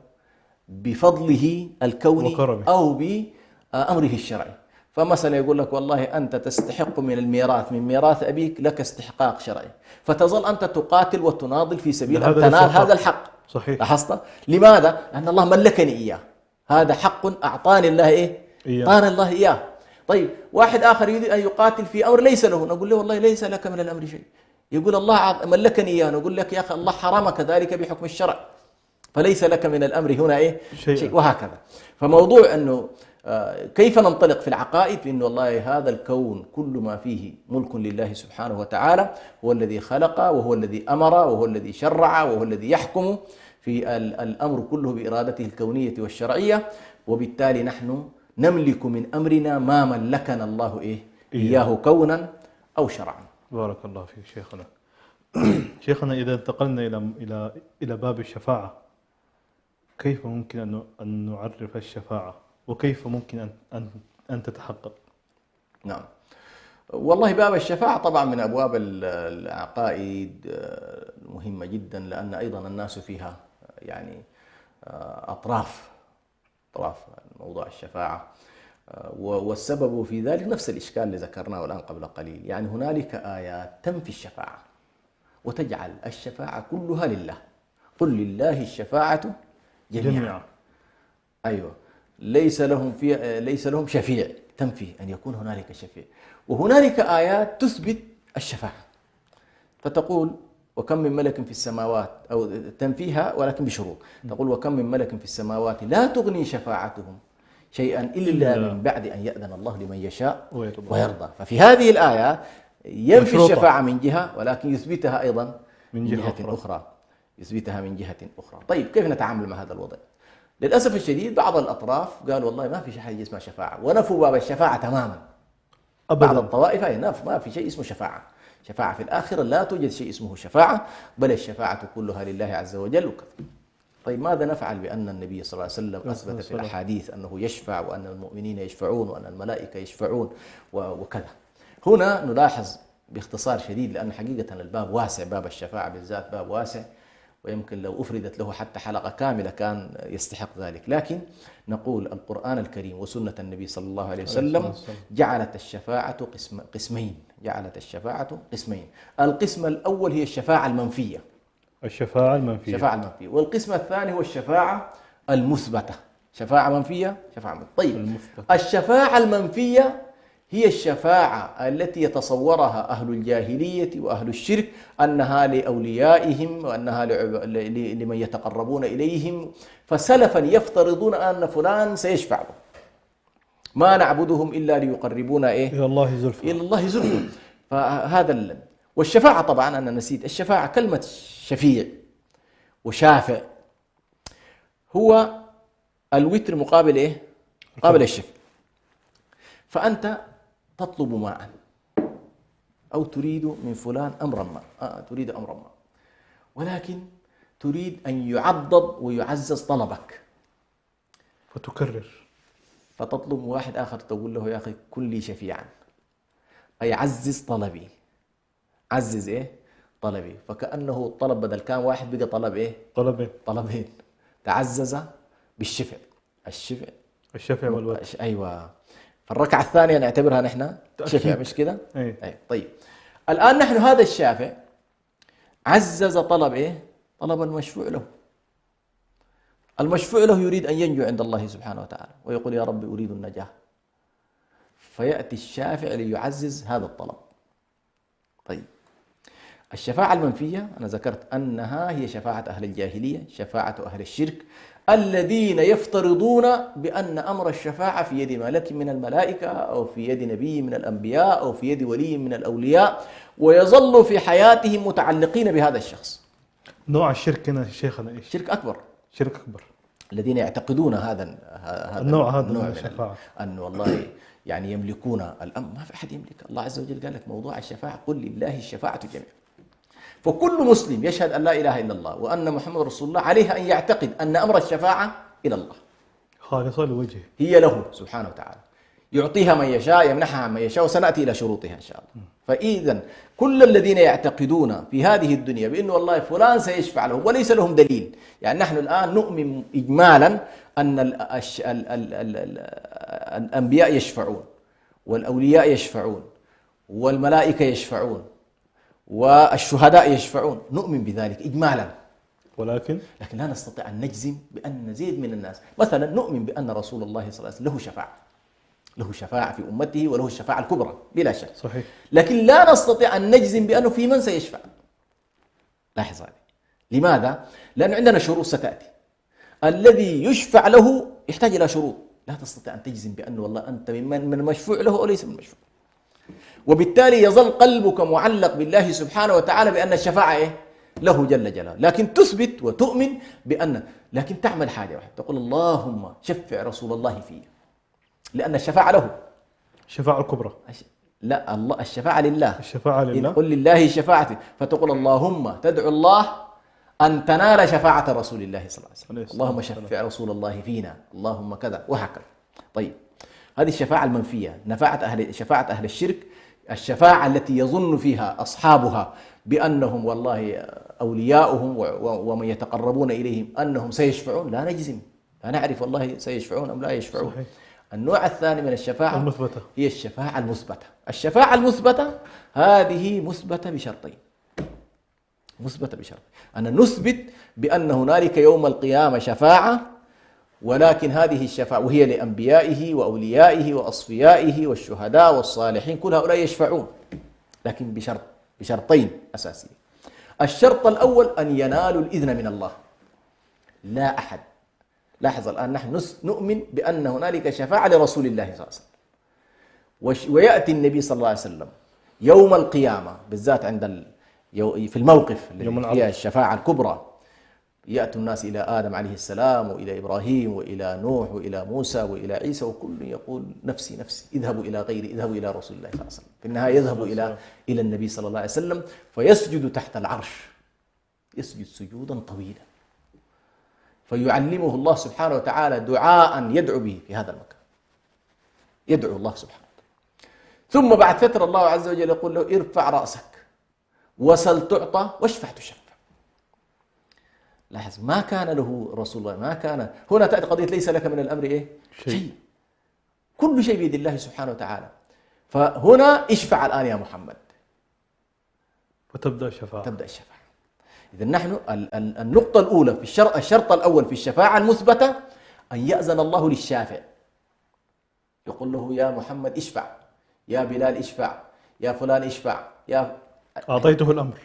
بفضله الكوني وكرمه. أو بأمره الشرعي. فمثلا يقول لك والله أنت تستحق من الميراث، من ميراث أبيك لك استحقاق شرعي، فتظل أنت تقاتل وتناضل في سبيل أن تنال هذا الحق. صحيح. لاحظت؟ لماذا؟ لأن الله ملكني إياه، هذا حق أعطاني الله أعطاني الله إياه. طيب واحد آخر يريد أن يقاتل في أمر ليس له، نقول له والله ليس لك من الأمر شيء. يقول الله ملكني إياه، نقول لك يا أخي الله حرمك ذلك بحكم الشرع، فليس لك من الأمر هنا شيء، وهكذا. فموضوع أنه كيف ننطلق في العقائد في أنه والله هذا الكون كل ما فيه ملك لله سبحانه وتعالى، هو الذي خلق وهو الذي أمر وهو الذي شرع وهو الذي يحكم في الأمر كله بإرادته الكونية والشرعية، وبالتالي نحن نملك من أمرنا ما ملكنا الله إياه كونا أو شرعا. بارك الله فيك شيخنا. شيخنا، إذا انتقلنا إلى باب الشفاعة، كيف ممكن أن نعرف الشفاعة، وكيف ممكن أن تتحقق؟ نعم، والله باب الشفاعة طبعا من أبواب العقائد مهمة جدا، لأن أيضا الناس فيها يعني أطراف موضوع الشفاعة، والسبب في ذلك نفس الإشكال اللي ذكرناه الآن قبل قليل. يعني هنالك آيات تنفي الشفاعة وتجعل الشفاعة كلها لله. قل لله الشفاعة جميعا. أيوة، ليس لهم شفيع، تنفي أن يكون هنالك شفيع. وهنالك آيات تثبت الشفاعة، فتقول وكم من ملك في السماوات، أو تنفيها ولكن بشروط. تقول وكم من ملك في السماوات لا تغني شفاعتهم شيئا إلا من بعد أن يأذن الله لمن يشاء ويرضى. ففي هذه الآية ينفي الشفاعة من جهة، ولكن يثبتها أيضا من جهة أخرى. يثبتها من جهة أخرى. طيب كيف نتعامل مع هذا الوضع؟ للأسف الشديد بعض الأطراف قالوا والله ما في حاجة اسمها شفاعة، ونفوا باب الشفاعة تماما. بعض الطوائف ما في شيء اسمه شفاعة. شفاعة في الآخرة لا توجد شيء اسمه شفاعة، بل الشفاعة كلها لله عز وجل وكذا. طيب ماذا نفعل بأن النبي صلى الله عليه وسلم أثبت في الأحاديث أنه يشفع، وأن المؤمنين يشفعون، وأن الملائكة يشفعون وكذا؟ هنا نلاحظ باختصار شديد، لأن حقيقة الباب واسع، باب الشفاعة بالذات باب واسع، ويمكن لو أفردت له حتى حلقة كاملة كان يستحق ذلك. لكن نقول القرآن الكريم وسنة النبي صلى الله عليه وسلم جعلت الشفاعة قسمين. جعلت الشفاعة قسمين. القسم الأول هي الشفاعة المنفية. الشفاعة المنفية. والقسم الثاني هو الشفاعة المثبتة. شفاعة منفية، شفاعة مثبتة. طيب الشفاعة المنفية هي الشفاعة التي يتصورها أهل الجاهلية وأهل الشرك أنها لأوليائهم، وأنها لمن يتقربون إليهم، فسلفا يفترضون أن فلان سيشفع له، ما نعبدهم إلا ليقربونا إلى الله زلفى. فهذا والشفاعة طبعا أنا نسيت الشفاعة، كلمة شفيع وشافع هو الوتر مقابل مقابل الشفع. فأنت تطلب ماء أو تريد من فلان أمرا ما، تريد أمرا ما، ولكن تريد أن يعضد ويعزز طلبك، فتكرر، فتطلب واحد آخر تقول له يا أخي كن لي شفيعا، أي عزز طلبي، عزز طلبي. فكأنه الطلب بدل كان واحد بقى طلب طلبين. تعزز بالشفع. الشفع والوتر. أيوة. فالركعة الثانية نعتبرها نحن شفع، مش كده؟ طيب الآن نحن هذا الشافع عزز طلب طلب المشفوع له. المشفوع له يريد أن ينجو عند الله سبحانه وتعالى، ويقول يا رب أريد النجاة، فيأتي الشافع ليعزز هذا الطلب. طيب الشفاعة المنفية أنا ذكرت أنها هي شفاعة أهل الجاهلية، شفاعة أهل الشرك الذين يفترضون بأن أمر الشفاعة في يد ملك من الملائكة، أو في يد نبي من الأنبياء، أو في يد ولي من الأولياء، ويظل في حياتهم متعلقين بهذا الشخص. نوع الشرك هنا شيخنا إيش؟ شرك أكبر. الذين يعتقدون هذا النوع من الشفاعة، أن والله يعني يملكون الأمر. ما في أحد يملك. الله عز وجل قال لك موضوع الشفاعة قل لله الشفاعة جميعا. فكل مسلم يشهد أن لا إله إلا الله وأن محمد رسول الله عليه أن يعتقد أن أمر الشفاعة إلى الله، خالصة لوجهه، هي له سبحانه وتعالى، يعطيها من يشاء، يمنحها من يشاء، وسنأتي إلى شروطها إن شاء الله. فإذا كل الذين يعتقدون في هذه الدنيا بأن والله فلان سيشفع لهم وليس لهم دليل. يعني نحن الآن نؤمن إجمالا أن الأنبياء يشفعون والأولياء يشفعون والملائكة يشفعون والشهداء يشفعون، نؤمن بذلك إجمالا، ولكن لا نستطيع أن نجزم بأن زيد من الناس. مثلا نؤمن بأن رسول الله صلى الله عليه وسلم له شفاعة في أمته وله الشفاعة الكبرى بلا شك، صحيح، لكن لا نستطيع أن نجزم بأنه في من سيشفع. لاحظ هذه. لماذا؟ لأن عندنا شروط ستأتي. الذي يشفع له يحتاج إلى شروط، لا تستطيع أن تجزم بأنه والله أنت من المشفوع له أو ليس من المشفوع. وبالتالي يظل قلبك معلق بالله سبحانه وتعالى بأن الشفاعة له جل جلاله، لكن تثبت وتؤمن لكن تعمل حاجة واحدة، تقول اللهم شفع رسول الله فيه، لأن الشفاعة له. الشفاعة الكبرى لا، الله الشفاعة لله. الشفاعة لله. قل لله شفاعتي، فتقول اللهم تدعو الله أن تنال شفاعة رسول الله صلى الله عليه وسلم، اللهم شفع رسول الله فينا، اللهم كذا وهكذا. طيب، هذه الشفاعة المنفية، شفاعة أهل الشرك، الشفاعة التي يظن فيها أصحابها بأنهم والله أولياؤهم ومن يتقربون إليهم أنهم سيشفعون، لا نجزم، لا نعرف والله سيشفعون أم لا يشفعون. صحيح. النوع الثاني من الشفاعة المثبتة هي الشفاعة المثبتة. الشفاعة المثبتة هذه مثبتة بشرطين، أن نثبت بأن هنالك يوم القيامة شفاعة، ولكن هذه الشفاعة وهي لأنبيائه وأوليائه وأصفيائه والشهداء والصالحين، كل هؤلاء يشفعون، لكن بشرطين أساسيين. الشرط الأول أن ينالوا الإذن من الله، لا أحد. لاحظ الآن نحن نؤمن بأن هنالك شفاعة لرسول الله صلى الله عليه وسلم، ويأتي النبي صلى الله عليه وسلم يوم القيامة بالذات في الموقف الذي فيه الشفاعة الكبرى، يأتي الناس إلى آدم عليه السلام وإلى إبراهيم وإلى نوح وإلى موسى وإلى عيسى، وكل يقول نفسي نفسي، اذهبوا إلى غيري، اذهبوا إلى رسول الله صلى الله عليه وسلم. في النهاية يذهب إلى النبي صلى الله عليه وسلم فيسجد تحت العرش، يسجد سجودا طويلا، فيعلمه الله سبحانه وتعالى دعاء يدعو به في هذا المكان، يدعو الله سبحانه وتعالى. ثم بعد فترة الله عز وجل يقول له ارفع رأسك وسل تعطى واشفع تشفع. لاحظ، ما كان له رسول الله، ما كان هنا تأتي قضية ليس لك من الأمر شيء، كل شيء بيد الله سبحانه وتعالى. فهنا اشفع الآن يا محمد، وتبدأ الشفاعة. إذا نحن النقطة الأولى في الشرط الأول في الشفاعة المثبتة أن يأذن الله للشافع، يقول له يا محمد اشفع، يا بلال اشفع، يا فلان اشفع، أعطيته الأمر.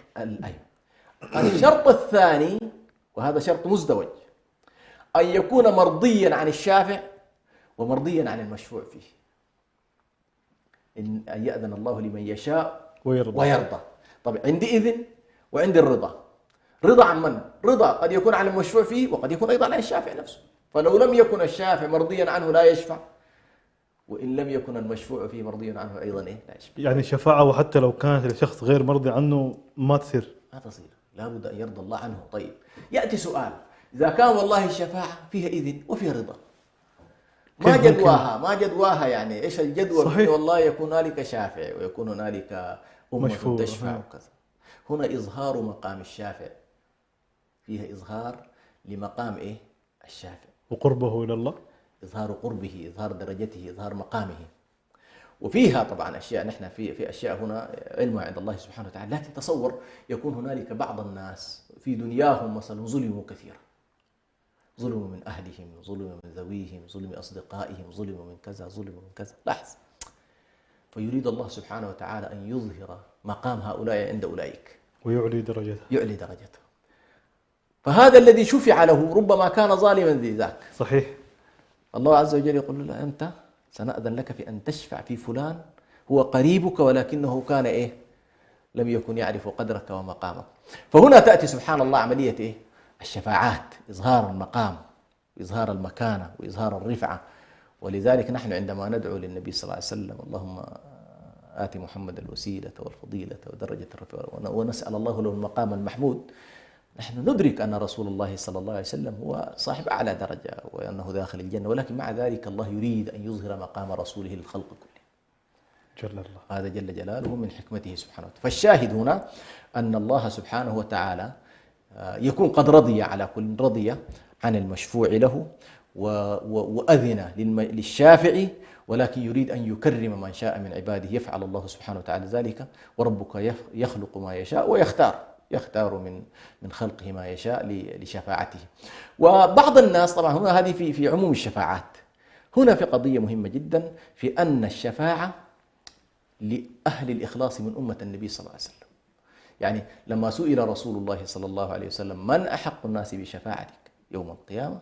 الشرط الثاني، وهذا شرط مزدوج، أن يكون مرضيا عن الشافع ومرضيا عن المشفوع فيه، أن يأذن الله لمن يشاء ويرضى. طبعا عندي إذن وعندي الرضا. رضا عن من؟ رضا قد يكون عن المشفوع فيه وقد يكون أيضا عن الشافع نفسه، فلو لم يكن الشافع مرضيا عنه لا يشفع، وإن لم يكن المشفوع فيه مرضيا عنه أيضا لا يشفع. يعني الشفاعة وحتى لو كانت لشخص غير مرضي عنه ما تصير، لابد أن يرضى الله عنه. طيب، يأتي سؤال، إذا كان والله الشفاعة فيها إذن وفيها رضا، ما جدواها يعني إيش الجدوى؟ والله يكون هنالك شافع ويكون هنالك أمة تشفع وكذا. هنا إظهار مقام الشافع، فيها إظهار لمقام الشافع وقربه إلى الله، إظهار قربه، إظهار درجته، إظهار مقامه. وفيها طبعا أشياء، نحن في أشياء هنا علمها عند الله سبحانه وتعالى، لكن تصور يكون هنالك بعض الناس في دنياهم مثلا ظلموا كثيرا، ظلموا من أهلهم، ظلموا من ذويهم، ظلموا أصدقائهم، ظلموا من كذا، ظلموا من كذا. لاحظ، فيريد الله سبحانه وتعالى أن يظهر مقام هؤلاء عند أولئك ويعلي درجته. فهذا الذي شفع له ربما كان ظالما ذي ذاك. صحيح. الله عز وجل يقول له أنت سنأذن لك في أن تشفع في فلان هو قريبك ولكنه كان لم يكن يعرف قدرك ومقامك. فهنا تأتي سبحان الله عملية الشفاعات، إظهار المقام وإظهار المكانة وإظهار الرفعة. ولذلك نحن عندما ندعو للنبي صلى الله عليه وسلم اللهم آت محمد الوسيلة والفضيلة ودرجة الرفعة ونسأل الله له المقام المحمود، نحن ندرك أن رسول الله صلى الله عليه وسلم هو صاحب أعلى درجة وأنه داخل الجنة، ولكن مع ذلك الله يريد أن يظهر مقام رسوله للخلق كله. جل الله. هذا جل جلاله من حكمته سبحانه وتعالى. فالشاهد هنا أن الله سبحانه وتعالى يكون قد رضي على كل، رضي عن المشفوع له وأذن للشافع، ولكن يريد أن يكرم من شاء من عباده. يفعل الله سبحانه وتعالى ذلك، وربك يخلق ما يشاء ويختار من خلقه ما يشاء لشفاعته. وبعض الناس طبعا هنا هذه في عموم الشفاعات، هنا في قضية مهمة جدا في أن الشفاعة لأهل الإخلاص من أمة النبي صلى الله عليه وسلم. يعني لما سئل رسول الله صلى الله عليه وسلم من أحق الناس بشفاعتك يوم القيامة،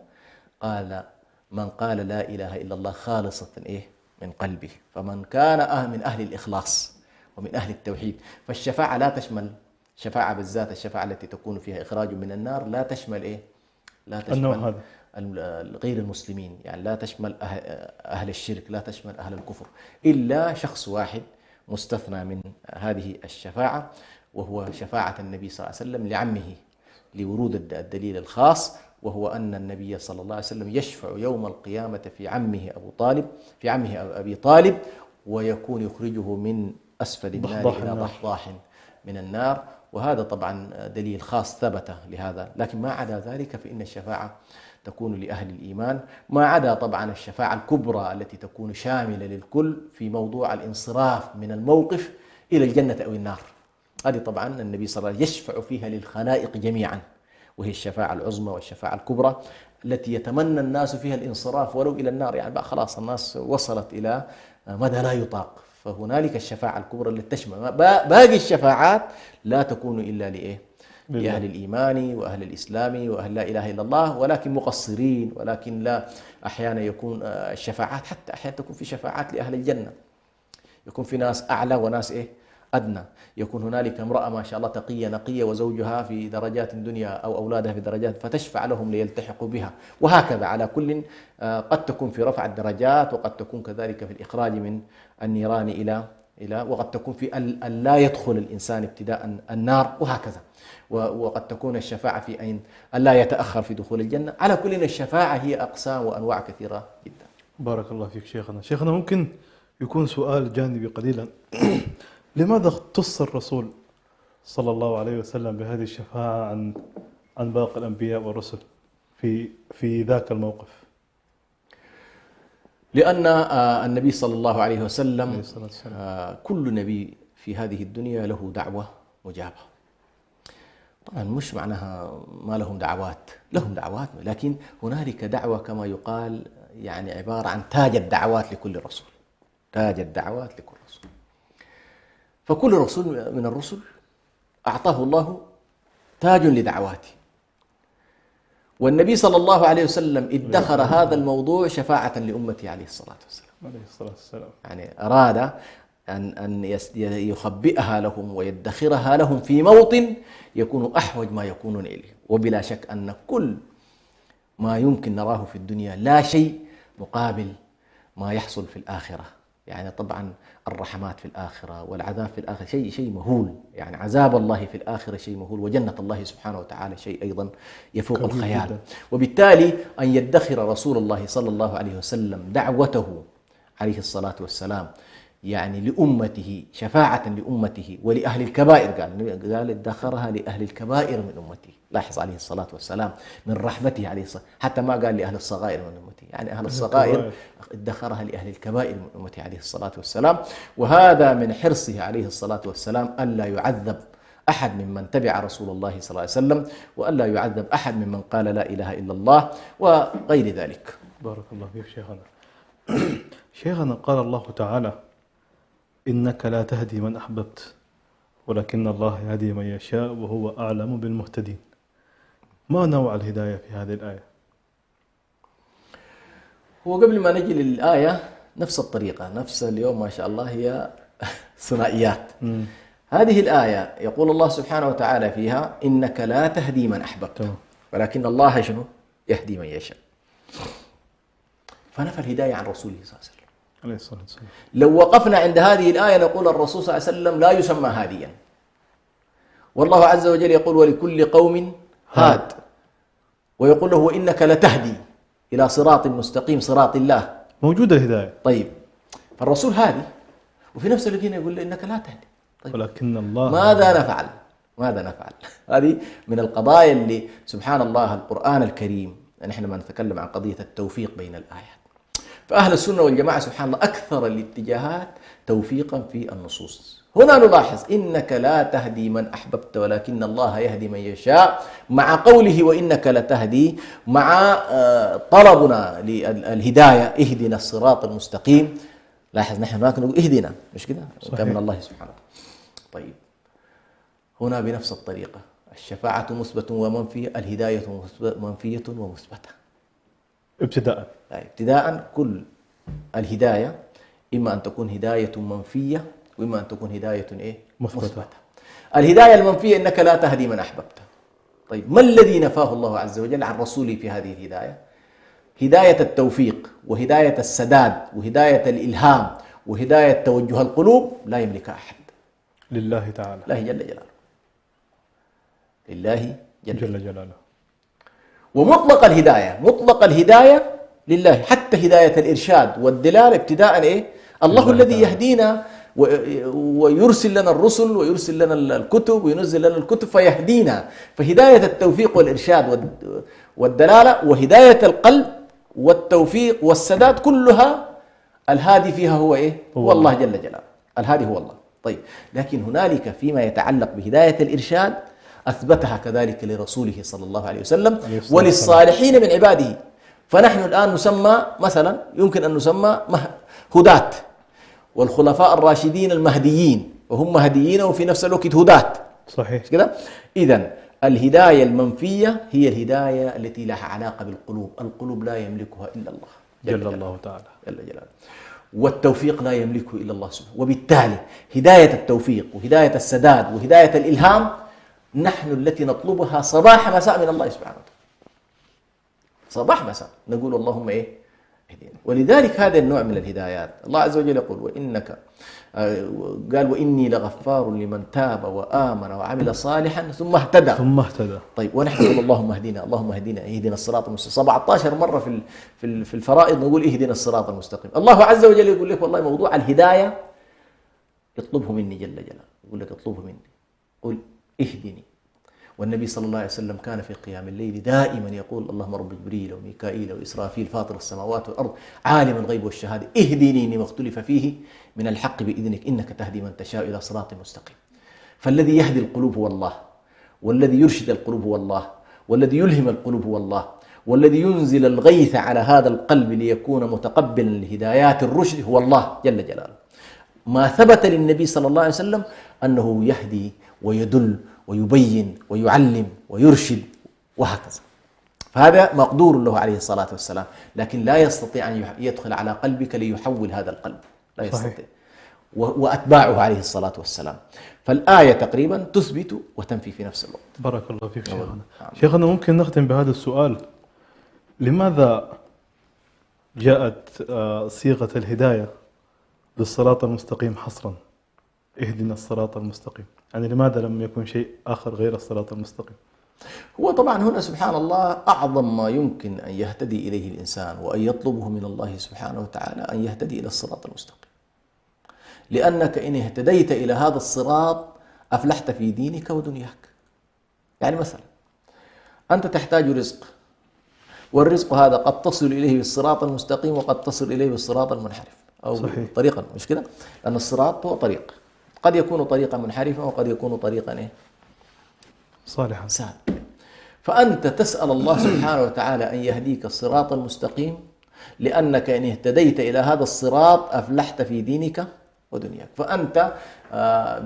قال من قال لا إله إلا الله خالصة من قلبه، فمن كان من أهل الإخلاص ومن أهل التوحيد. فالشفاعة لا تشمل شفاعة بالذات، الشفاعة التي تكون فيها إخراج من النار لا تشمل لا تشمل غير المسلمين، يعني لا تشمل أهل الشرك، لا تشمل أهل الكفر، إلا شخص واحد مستثنى من هذه الشفاعة، وهو شفاعة النبي صلى الله عليه وسلم لعمه، لورود الدليل الخاص، وهو أن النبي صلى الله عليه وسلم يشفع يوم القيامة في عمه أبي طالب، ويكون يخرجه من أسفل النار إلى ضحضاح من النار. وهذا طبعا دليل خاص ثبت لهذا. لكن ما عدا ذلك فإن الشفاعة تكون لأهل الإيمان، ما عدا طبعا الشفاعة الكبرى التي تكون شاملة للكل في موضوع الانصراف من الموقف إلى الجنة أو النار. هذه طبعا النبي صلى الله عليه وسلم يشفع فيها للخلائق جميعا، وهي الشفاعة العظمى والشفاعة الكبرى التي يتمنى الناس فيها الانصراف ولو إلى النار، يعني بقى خلاص الناس وصلت إلى مدى لا يطاق. فهنالك الشفاعة الكبرى التي تشمل باقي الشفاعات، لا تكون إلا لأهل الإيمان وأهل الإسلام وأهل لا إله إلا الله، ولكن مقصرين. ولكن لا، أحيانا يكون الشفاعات، حتى أحيانا تكون في شفاعات لأهل الجنة، يكون في ناس أعلى وناس أدنى. يكون هنالك امرأة ما شاء الله تقية نقية وزوجها في درجات الدنيا أو أولادها في درجات، فتشفع لهم ليلتحقوا بها، وهكذا على كل. قد تكون في رفع الدرجات، وقد تكون كذلك في الإخراج من النيران إلى وقد تكون في أن لا يدخل الإنسان ابتداء النار، وهكذا. وقد تكون الشفاعة في أن لا يتأخر في دخول الجنة. على كل الشفاعة هي أقسام وأنواع كثيرة جدا. بارك الله فيك شيخنا. ممكن يكون سؤال جانبي قليلا لماذا اختص الرسول صلى الله عليه وسلم بهذه الشفاعة عن باقي الأنبياء والرسل في ذاك الموقف؟ لأن النبي صلى الله عليه وسلم كل نبي في هذه الدنيا له دعوة مجابة. طبعا مش معناها ما لهم دعوات، لهم دعوات، لكن هنالك دعوة كما يقال يعني عبارة عن تاج الدعوات لكل رسول، تاج الدعوات لكل رسول. فكل رسول من الرسل أعطاه الله تاج لدعواته، والنبي صلى الله عليه وسلم ادخر هذا الموضوع شفاعة لأمته عليه الصلاة والسلام. يعني أراد أن يخبئها لهم ويدخرها لهم في موطن يكون أحوج ما يكونون إليه. وبلا شك أن كل ما يمكن نراه في الدنيا لا شيء مقابل ما يحصل في الآخرة. يعني طبعا الرحمات في الآخرة والعذاب في الآخرة شيء مهول، يعني عذاب الله في الآخرة شيء مهول، وجنة الله سبحانه وتعالى شيء أيضا يفوق الخيال جدا. وبالتالي أن يدخر رسول الله صلى الله عليه وسلم دعوته عليه الصلاة والسلام يعني لأمته، شفاعة لأمته ولأهل الكبائر، قال ادخرها لأهل الكبائر من أمته. لاحظ عليه الصلاة والسلام من رحمته عليه الصلاة، حتى ما قال لأهل الصغائر من أمته، يعني أهل الصغائر ادخرها لأهل الكبائر من أمته عليه الصلاة والسلام. وهذا من حرصه عليه الصلاة والسلام ألا يعذب أحد ممن تبع رسول الله صلى الله عليه وسلم، وألا يعذب أحد ممن قال لا إله إلا الله وغير ذلك. بارك الله فيك شيخنا. قال الله تعالى: إنك لا تهدي من أحببت ولكن الله يهدي من يشاء وهو أعلم بالمهتدين. ما نوع الهداية في هذه الآية؟ هو قبل ما نجي للآية نفس الطريقة، نفس اليوم ما شاء الله هي ثنائيات. هذه الآية يقول الله سبحانه وتعالى فيها: إنك لا تهدي من أحببت ولكن الله شنو؟ يهدي من يشاء. فنفى الهداية عن رسوله صلى الله عليه وسلم عليه الصلاة والسلام. لو وقفنا عند هذه الآية نقول الرسول صلى الله عليه وسلم لا يسمى هاديا، والله عز وجل يقول: ولكل قوم هاد، ويقول له: وإنك لتهدي إلى صراط مستقيم، صراط الله. موجودة الهداية. طيب، فالرسول هادي وفي نفس الوقت يقول له إنك لا تهدي. طيب ولكن الله ماذا نفعل؟ ماذا نفعل؟ هذه من القضايا اللي سبحان الله القرآن الكريم، نحن لما نتكلم عن قضية التوفيق بين الآيات، فأهل السنة والجماعة سبحان الله أكثر الاتجاهات توفيقا في النصوص. هنا نلاحظ إنك لا تهدي من أحببت ولكن الله يهدي من يشاء، مع قوله وإنك لتهدي، مع طلبنا للهداية اهدنا الصراط المستقيم. لاحظ نحن هناك نقول اهدنا، مش كده؟ كان من الله سبحانه وتعالى. طيب هنا بنفس الطريقة الشفاعة مثبتة ومنفية، الهداية منفية ومثبتة ابتداء. ابتداء كل الهداية إما أن تكون هداية منفية وإما أن تكون هداية مثبتة. الهداية المنفية إنك لا تهدي من أحببت. طيب ما الذي نفاه الله عز وجل عن رسوله في هذه الهداية؟ هداية التوفيق وهداية السداد وهداية الإلهام وهداية توجه القلوب لا يملكها أحد، لله تعالى، الله جل جلاله، لله جل جلاله. ومطلق الهداية، مطلق الهداية لله، حتى هداية الإرشاد والدلالة ابتداء الله الذي يهدينا ويرسل لنا الرسل ويرسل لنا الكتب وينزل لنا الكتب فيهدينا. فهداية التوفيق والإرشاد والدلالة وهداية القلب والتوفيق والسداد كلها الهادي فيها هو الله جل جلاله، الهادي هو الله. طيب لكن هنالك فيما يتعلق بهداية الإرشاد أثبتها كذلك لرسوله صلى الله عليه وسلم وللصالحين من عباده. فنحن الآن نسمى مثلا، يمكن أن نسمى هداة، والخلفاء الراشدين المهديين، وهم مهديين وفي نفس الوقت هداة، صحيح كده. إذن الهداية المنفية هي الهداية التي لها علاقة بالقلوب، القلوب لا يملكها إلا الله جل الله تعالى جل جلاله، والتوفيق لا يملكه إلا الله سبحانه. وبالتالي هداية التوفيق وهداية السداد وهداية الإلهام نحن التي نطلبها صباح مساء من الله سبحانه وتعالى، صباح مساء نقول اللهم اهدنا. ولذلك هذا النوع من الهدايات الله عز وجل يقول وإنك قال وإني لغفار لمن تاب وآمن وعمل صالحا ثم اهتدى. طيب ونحن نقول اللهم اهدنا، اللهم اهدنا، اهدنا الصراط المستقيم 17 مرة في الفرائض نقول اهدنا الصراط المستقيم. الله عز وجل يقول لك والله موضوع الهداية اطلبه مني جل جلاله، يقول لك اطلبه مني، قل اهدني. والنبي صلى الله عليه وسلم كان في قيام الليل دائما يقول اللهم رب جبريل وميكائيل وإسرافيل فاطر السماوات والأرض عالم الغيب والشهادة اهدني لما اختلف فيه من الحق بإذنك إنك تهدي من تشاء إلى صراط مستقيم. فالذي يهدي القلوب هو الله، والذي يرشد القلوب هو الله، والذي يلهم القلوب هو الله، والذي ينزل الغيث على هذا القلب ليكون متقبلا لهدايات الرشد هو الله جل جلاله. ما ثبت للنبي صلى الله عليه وسلم أنه يهدي ويدل ويبين ويعلم ويرشد وهكذا، فهذا مقدور له عليه الصلاة والسلام، لكن لا يستطيع أن يدخل على قلبك ليحول هذا القلب، لا يستطيع. وأتباعه عليه الصلاة والسلام. فالآية تقريبا تثبت وتنفي في نفس الوقت. بارك الله فيك شيخنا. شيخنا ممكن نختم بهذا السؤال، لماذا جاءت صيغة الهداية بالصراط المستقيم حصرا؟ اهدنا الصراط المستقيم، يعني لماذا لم يكن شيء آخر غير الصراط المستقيم؟ هو طبعا هنا سبحان الله أعظم ما يمكن أن يهتدي إليه الإنسان وأن يطلبه من الله سبحانه وتعالى أن يهتدي إلى الصراط المستقيم، لأنك إن اهتديت إلى هذا الصراط أفلحت في دينك ودنياك. يعني مثلا أنت تحتاج رزق، والرزق هذا قد تصل إليه بالصراط المستقيم وقد تصل إليه بالصراط المنحرف أو طريقا، مش كده؟ لأن الصراط هو طريق، قد يكون طريقا منحرفا وقد يكون طريقا صالحا. فأنت تسأل الله سبحانه وتعالى أن يهديك الصراط المستقيم، لأنك إن اهتديت إلى هذا الصراط أفلحت في دينك ودنياك. فأنت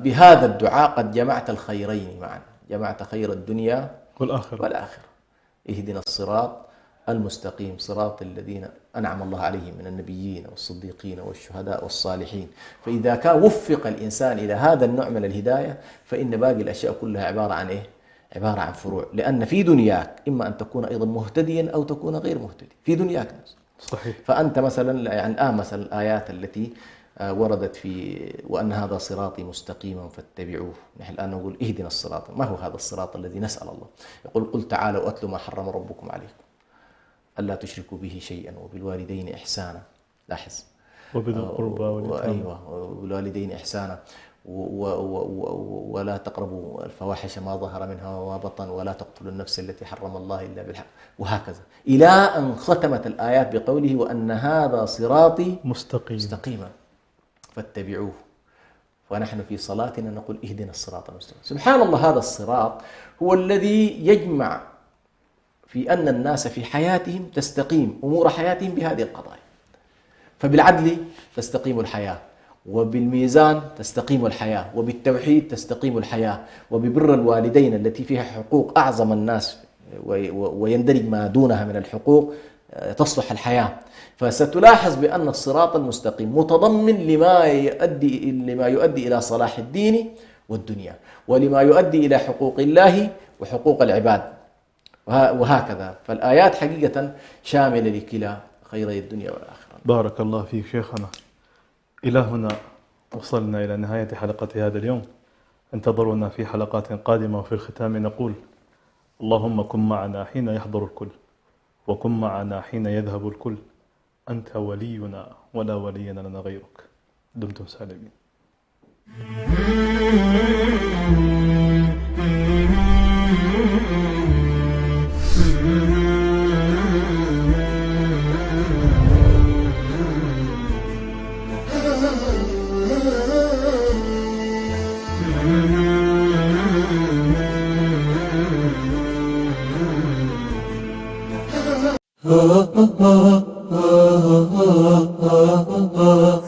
بهذا الدعاء قد جمعت الخيرين معا، جمعت خير الدنيا والآخرة. اهدنا الصراط المستقيم صراط الذين أنعم الله عليهم من النبيين والصديقين والشهداء والصالحين. فإذا كان وفق الإنسان إلى هذا النوع من الهداية فإن باقي الأشياء كلها عبارة عن عبارة عن فروع، لأن في دنياك إما أن تكون أيضا مهتديا أو تكون غير مهتدي في دنياك. صحيح. فأنت مثلا يعني الآن مثلا الآيات التي وردت في وأن هذا صراطي مستقيما فاتبعوه، نحن الآن نقول اهدنا الصراط. ما هو هذا الصراط الذي نسأل الله؟ يقول قل تعالوا أتلوا ما حرم ربكم عليكم ألا تشركوا به شيئا وبالوالدين إحسانا. لاحظ وبذي القربى واليتامى. أيوة، والوالدين إحسانا، ولا تقربوا الفواحش ما ظهر منها وما بطن، ولا تقتلوا النفس التي حرم الله إلا بالحق، وهكذا إلى أن ختمت الآيات بقوله وأن هذا صراطي مستقيما فاتبعوه. ونحن في صلاتنا نقول اهدنا الصراط المستقيم. سبحان الله، هذا الصراط هو الذي يجمع في أن الناس في حياتهم تستقيم أمور حياتهم بهذه القضايا. فبالعدل تستقيم الحياة، وبالميزان تستقيم الحياة، وبالتوحيد تستقيم الحياة، وببر الوالدين التي فيها حقوق أعظم الناس ويندرج ما دونها من الحقوق تصلح الحياة. فستلاحظ بأن الصراط المستقيم متضمن لما يؤدي إلى صلاح الدين والدنيا، ولما يؤدي إلى حقوق الله وحقوق العباد، وهكذا. فالآيات حقيقة شاملة لكلا خيري الدنيا والآخرة. بارك الله فيك شيخنا. إلى هنا وصلنا إلى نهاية حلقة هذا اليوم. انتظرونا في حلقات قادمة، وفي الختام نقول اللهم كن معنا حين يحضر الكل، وكن معنا حين يذهب الكل، أنت ولينا ولا ولي لنا غيرك. دمتم سالمين. ha ha ha ha ha ha ha